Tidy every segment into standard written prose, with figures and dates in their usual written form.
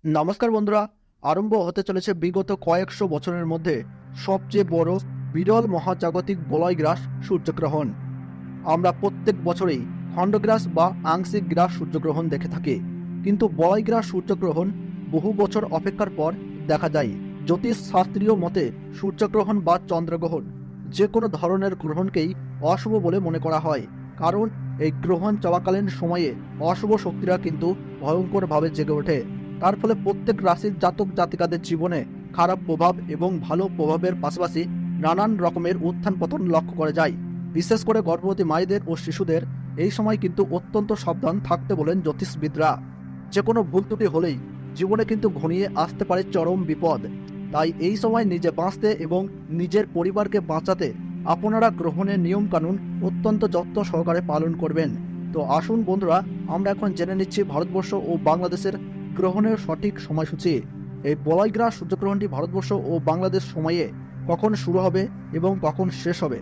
নমস্কার বন্ধুরা, আরম্ভ হতে চলেছে বিগত কয়েকশো বছরের মধ্যে সবচেয়ে বড় বিরল মহাজাগতিক বলয়গ্রাস সূর্যগ্রহণ। আমরা প্রত্যেক বছরেই খণ্ডগ্রাস বা আংশিক গ্রাস সূর্যগ্রহণ দেখে থাকি, কিন্তু বলয়গ্রাস সূর্যগ্রহণ বহু বছর অপেক্ষার পর দেখা যায়। জ্যোতিষ শাস্ত্রীয় মতে সূর্যগ্রহণ বা চন্দ্রগ্রহণ যে কোনো ধরনের গ্রহণকেই অশুভ বলে মনে করা হয়, কারণ এই গ্রহণ চলাকালীন সময়ে অশুভ শক্তিরা কিন্তু ভয়ঙ্করভাবে জেগে ওঠে। তার ফলে প্রত্যেক রাশির জাতক জাতিকাদের জীবনে খারাপ প্রভাব এবং ভালো প্রভাবের পাশাপাশি নানান রকমের উত্থান পতন লক্ষ্য করা যায়। বিশেষ করে গর্ভবতী মায়েদের ও শিশুদের এই সময় কিন্তু অত্যন্ত সাবধান থাকতে বলেন জ্যোতিষবিদরা। যে কোনো ভুল ত্রুটি হলেই জীবনে কিন্তু ঘনিয়ে আসতে পারে চরম বিপদ। তাই এই সময় নিজে বাঁচতে এবং নিজের পরিবারকে বাঁচাতে আপনারা গ্রহণের নিয়মকানুন অত্যন্ত যত্ন সহকারে পালন করবেন। তো আসুন বন্ধুরা, আমরা এখন জেনে নিচ্ছি ভারতবর্ষ ও বাংলাদেশের গ্রহণের সঠিক সময়সূচি। এই বলয়গ্রাস সূর্যগ্রহণটি ভারতবর্ষ ও বাংলাদেশ সময়ে কখন শুরু হবে এবং কখন শেষ হবে,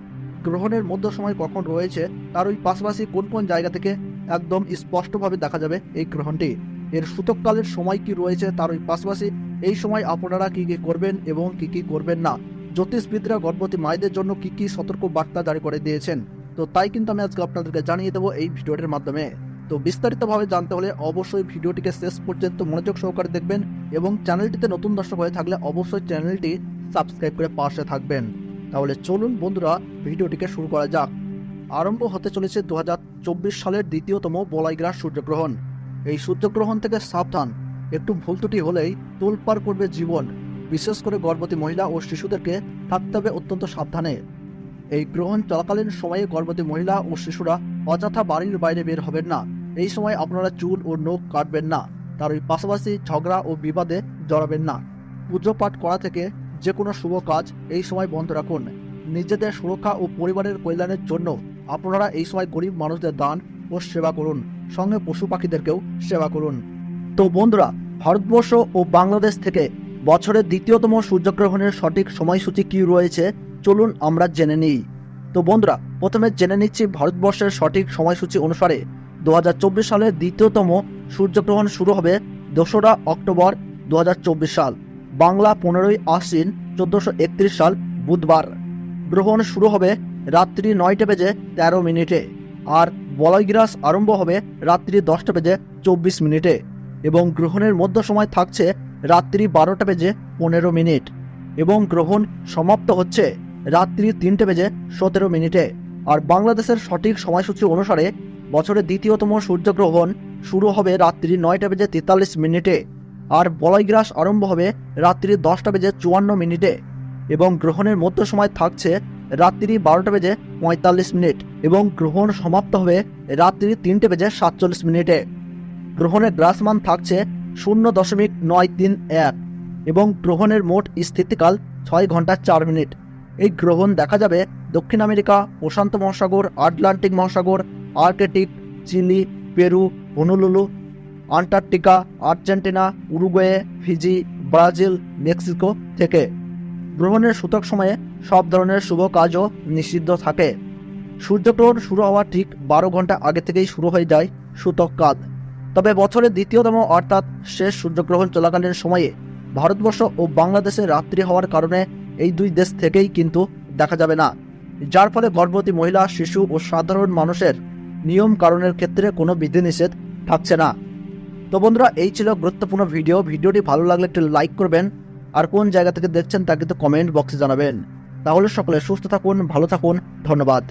গ্রহণের মধ্য সময় কখন রয়েছে, তার ওই পাশাপাশি কোন কোন জায়গা থেকে একদম স্পষ্টভাবে দেখা যাবে এই গ্রহণটি, এর সূতককালের সময় কি রয়েছে, তার ওই পাশাপাশি এই সময় আপনারা কি কি করবেন এবং কি কি করবেন না, জ্যোতিষবিদরা গর্ভবতী মায়েদের জন্য কি কি সতর্ক বার্তা জারি করে দিয়েছেন। তো তাই কিন্তু আমি আজকে আপনাদেরকে জানিয়ে দেবো এই ভিডিওটির মাধ্যমে। তো বিস্তারিতভাবে জানতে হলে অবশ্যই ভিডিওটিকে শেষ পর্যন্ত মনোযোগ সহকারে দেখবেন এবং চ্যানেলটিতে নতুন দর্শক হয়ে থাকলে অবশ্যই চ্যানেলটি সাবস্ক্রাইব করে পাশে থাকবেন। তাহলে চলুন বন্ধুরা, ভিডিওটিকে শুরু করা যাক। আরম্ভ হতে চলেছে 2024 সালের দ্বিতীয়তম বলয়গ্রাস সূর্যগ্রহণ। এই সূর্যগ্রহণ থেকে সাবধান, একটু ভুল ত্রুটি হলেই তোলপাড় করবে জীবন। বিশেষ করে গর্ভবতী মহিলা ও শিশুদেরকে থাকতে হবে অত্যন্ত সাবধানে। এই গ্রহণ চলাকালীন সময়ে গর্ভবতী মহিলা ও শিশুরা অযথা বাড়ির বাইরে বের হবেন না। এই সময় আপনারা চুল ও নখ কাটবেন না, তার ওই পাশাপাশি ঝগড়া ও বিবাদে জড়াবেন না। পুজো পাঠ করা থেকে যে কোনো শুভ কাজ এই সময় বন্ধ রাখুন। নিজেদের সুরক্ষা ও পরিবারের কল্যাণের জন্য আপনারা এই সময় গরিব মানুষদের দান ও সেবা করুন, সঙ্গে পশু পাখিদেরকেও সেবা করুন। তো বন্ধুরা, ভারতবর্ষ ও বাংলাদেশ থেকে বছরের দ্বিতীয়তম সূর্যগ্রহণের সঠিক সময়সূচি কী রয়েছে চলুন আমরা জেনে নিই। তো বন্ধুরা, প্রথমে জেনে নিচ্ছি ভারতবর্ষের সঠিক সময়সূচি অনুসারে 2024 সালের দ্বিতীয়তম সূর্যগ্রহণ শুরু হবে 2রা অক্টোবর 2024 সাল, বাংলা 15ই আশ্বিন 1431 সাল বুধবার। গ্রহণ শুরু হবে রাত্রি 9টা বেজে 13 মিনিটে, আর বলয়গ্রাস আরম্ভ হবে রাত্রি 10টা বেজে 24 মিনিটে এবং গ্রহণের মধ্য সময় থাকছে রাত্রি 12টা বেজে 15 মিনিট এবং গ্রহণ সমাপ্ত হচ্ছে রাত্রি 3টে বেজে 17 মিনিটে। আর বাংলাদেশের সঠিক সময়সূচি অনুসারে বছরের দ্বিতীয়তম সূর্যগ্রহণ শুরু হবে রাত্রি 9টা বেজে 43 মিনিটে, আর বলয়গ্রাস আরম্ভ হবে রাত্রি 10টা বেজে 54 মিনিটে এবং গ্রহণের মধ্য সময় থাকছে রাত্রি 12টা বেজে 45 মিনিট এবং গ্রহণ সমাপ্ত হবে রাত্রি 3টে বেজে 47 মিনিটে। গ্রহণের গ্রাসমান থাকছে 0.931 এবং গ্রহণের মোট স্থিতিকাল 6 ঘন্টা 4 মিনিট। এই গ্রহণ দেখা যাবে দক্ষিণ আমেরিকা, প্রশান্ত মহাসাগর, আটলান্টিক মহাসাগর, Arctic, Chile, Peru, Honolulu, Antarctica, Argentina, Uruguay, Fiji, Brazil, Mexico থেকে। গ্রহণের সূতক সময়ে সব ধরনের শুভ কাজও নিষিদ্ধ থাকে। সূর্যগ্রহণ শুরু হওয়ার ঠিক 12 ঘন্টা আগে থেকেই শুরু হয়ে যায় সূতক কাজ। তবে বছরের দ্বিতীয়তম অর্থাৎ শেষ সূর্যগ্রহণ চলাকালীন সময়ে ভারতবর্ষ ও বাংলাদেশে রাত্রি হওয়ার কারণে এই দুই দেশ থেকেই কিন্তু দেখা যাবে না, যার ফলে গর্ভবতী মহিলা, শিশু ও সাধারণ মানুষের নিয়ম কারণের ক্ষেত্রে কোনো বিধিনিষেধ থাকছে না। তো বন্ধুরা, এই ছিল গুরুত্বপূর্ণ ভিডিওটি ভালো লাগলে একটু লাইক করবেন, আর কোন জায়গা থেকে দেখছেন তা কিন্তু কমেন্ট বক্সে জানাবেন। তাহলে সকলে সুস্থ থাকুন, ভালো থাকুন, ধন্যবাদ।